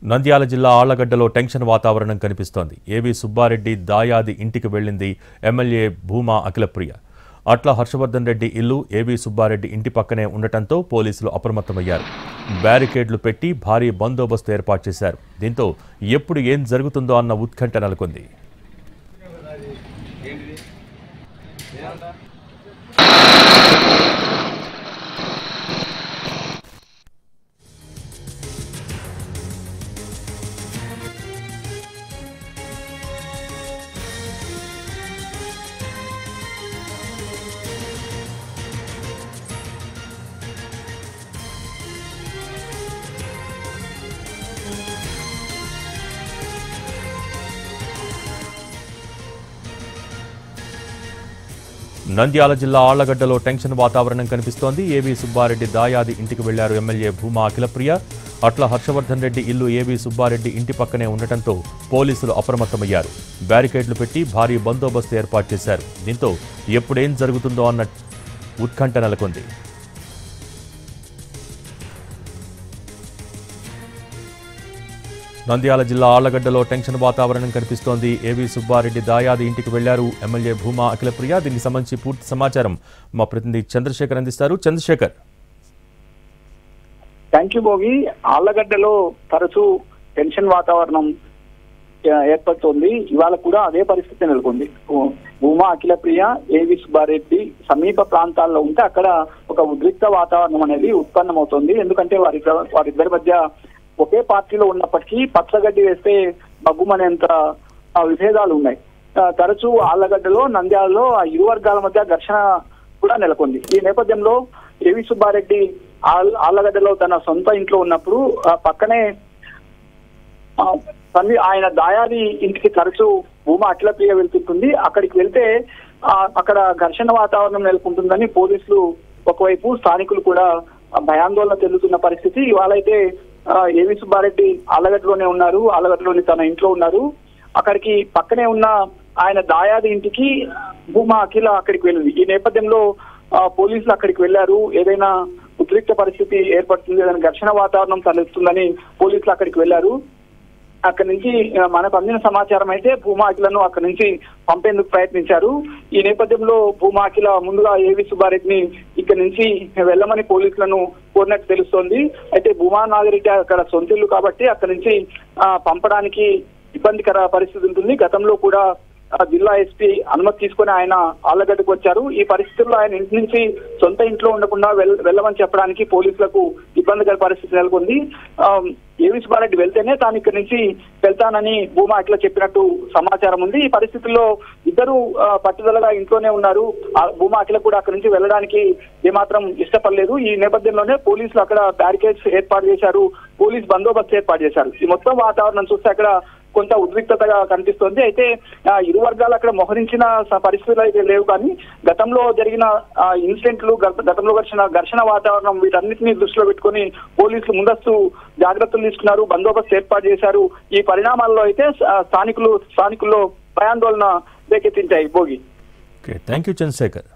నంద్యాల జిల్లా ఆళ్లగడ్డలో టెన్షన్ వాతావరణం కనిపిస్తోంది. ఏవి సుబ్బారెడ్డి దాయాది ఇంటికి వెళ్లింది ఎమ్మెల్యే భూమా అఖిలప్రియ. అట్ల హర్షవర్ధన్ రెడ్డి ఇల్లు ఏవి సుబ్బారెడ్డి ఇంటి పక్కనే ఉండటంతో పోలీసులు అప్రమత్తమయ్యారు. బ్యారికేడ్లు పెట్టి భారీ బందోబస్తు ఏర్పాటు చేశారు. దీంతో ఎప్పుడు ఏం జరుగుతుందో అన్న ఉత్కంఠ నెలకొంది. నంద్యాల జిల్లా ఆళ్లగడ్డలో టెన్షన్ వాతావరణం కనిపిస్తోంది. ఏవి సుబ్బారెడ్డి దాయాది ఇంటికి వెళ్లారు ఎమ్మెల్యే భూమా అఖిలప్రియ. అట్ల హర్షవర్ధన్ రెడ్డి ఇల్లు ఏవి సుబ్బారెడ్డి ఇంటి పక్కనే ఉండటంతో పోలీసులు అప్రమత్తమయ్యారు. బ్యారికేడ్లు పెట్టి భారీ బందోబస్తు ఏర్పాటు చేశారు. దీంతో ఎప్పుడేం జరుగుతుందో అన్న ఉత్కంఠ నెలకొంది. నంద్యాల జిల్లా ఆళ్లగడ్డలో టెన్షన్ వాతావరణం కనిపిస్తోంది. ఏవి సుబ్బారెడ్డి దాయాది ఇంటికి వెళ్లారు ఎమ్మెల్యే భూమా అఖిలప్రియ. దీనికి సంబంధించి పూర్తి సమాచారం మా ప్రతినిధి చంద్రశేఖర్ అందిస్తారు. చంద్రశేఖర్. Thank you Bhogi. ఆళ్లగడ్డలో తరచూ టెన్షన్ వాతావరణం ఏర్పడుతోంది. ఇవాళ కూడా అదే పరిస్థితి నెలకొంది. భూమా అఖిలప్రియ ఏవి సుబ్బారెడ్డి సమీప ప్రాంతాల్లో ఉంటే అక్కడ ఒక ఉద్రిక్త వాతావరణం అనేది ఉత్పన్నమవుతోంది. ఎందుకంటే వారిద్దరి మధ్య ఒకే పార్టీలో ఉన్నప్పటికీ పచ్చగడ్డి వేస్తే బగ్గుమనేంత విభేదాలు ఉన్నాయి. తరచూ ఆళ్లగడ్డలో నంద్యాలలో ఆ ఇరు వర్గాల మధ్య ఘర్షణ కూడా నెలకొంది. ఈ నేపథ్యంలో ఏవి సుబ్బారెడ్డి ఆళ్లగడ్డలో తన సొంత ఇంట్లో ఉన్నప్పుడు పక్కనే ఆయన దాయాది ఇంటికి తరచూ భూమా అఖిలప్రియ వెళ్తుంటుంది. అక్కడికి వెళ్తే అక్కడ ఘర్షణ వాతావరణం నెలకొంటుందని పోలీసులు ఒకవైపు, స్థానికులు కూడా భయాందోళన చెందుతున్న పరిస్థితి. ఇవాళైతే ఏవి సుబ్బారెడ్డి ఆళ్లగడ్డలోనే ఉన్నారు, ఆళ్లగడ్డలోని తన ఇంట్లో ఉన్నారు. అక్కడికి పక్కనే ఉన్న ఆయన దాయాది ఇంటికి భూమా అఖిల అక్కడికి వెళ్ళింది. ఈ నేపథ్యంలో పోలీసులు అక్కడికి వెళ్లారు. ఏదైనా ఉద్రిక్త పరిస్థితి ఏర్పడుతుంది, ఏదైనా ఘర్షణ వాతావరణం తలెత్తుందని పోలీసులు అక్కడికి వెళ్లారు. అక్కడి నుంచి మనకు అందిన సమాచారం అయితే భూమా అఖిలను అక్కడి నుంచి పంపేందుకు ప్రయత్నించారు. ఈ నేపథ్యంలో భూమా అఖిల ముందుగా ఏవి సుబ్బారెడ్డిని ఇక్కడి నుంచి వెళ్ళమని పోలీసులను కోరినట్టు తెలుస్తోంది. అయితే భూమా నాగిరెడ్డి అక్కడ సొంతిల్లు కాబట్టి అక్కడి నుంచి పంపడానికి ఇబ్బందికర పరిస్థితి ఉంటుంది. గతంలో కూడా జిల్లా ఎస్పీ అనుమతి తీసుకుని ఆయన ఆళ్లగడ్డకు వచ్చారు. ఈ పరిస్థితుల్లో ఆయన ఇంటి నుంచి సొంత ఇంట్లో ఉండకుండా వెళ్ళమని చెప్పడానికి పోలీసులకు ఇబ్బందికర పరిస్థితి నెలకొంది. ఏవి సుబ్బారెడ్డి వెళ్తేనే తాను ఇక్కడి నుంచి వెళ్తానని భూమా అఖిల చెప్పినట్టు సమాచారం ఉంది. ఈ పరిస్థితుల్లో ఇద్దరు పట్టుదలగా ఇంట్లోనే ఉన్నారు. భూమా అఖిల కూడా అక్కడి నుంచి వెళ్ళడానికి ఏమాత్రం ఇష్టపడలేదు. ఈ నేపథ్యంలోనే పోలీసులు అక్కడ బ్యారికేడ్స్ ఏర్పాటు చేశారు, పోలీస్ బందోబస్తు ఏర్పాటు చేశారు. ఈ మొత్తం వాతావరణం చూస్తే అక్కడ కొంత ఉద్రిక్తతగా కనిపిస్తోంది. అయితే ఇరు వర్గాలు అక్కడ మోహరించిన పరిస్థితులు అయితే లేవు. కానీ గతంలో జరిగిన ఇన్సిడెంట్లు, గతంలో ఘర్షణ వాతావరణం, వీటన్నిటిని దృష్టిలో పెట్టుకుని పోలీసులు జాగ్రత్తలు తీసుకున్నారు, బందోబస్తు ఏర్పాటు చేశారు. ఈ పరిణామాల్లో అయితే స్థానికుల్లో భయాందోళన రేకెత్తించాయి. భోగి. Thank you Chandrasekhar.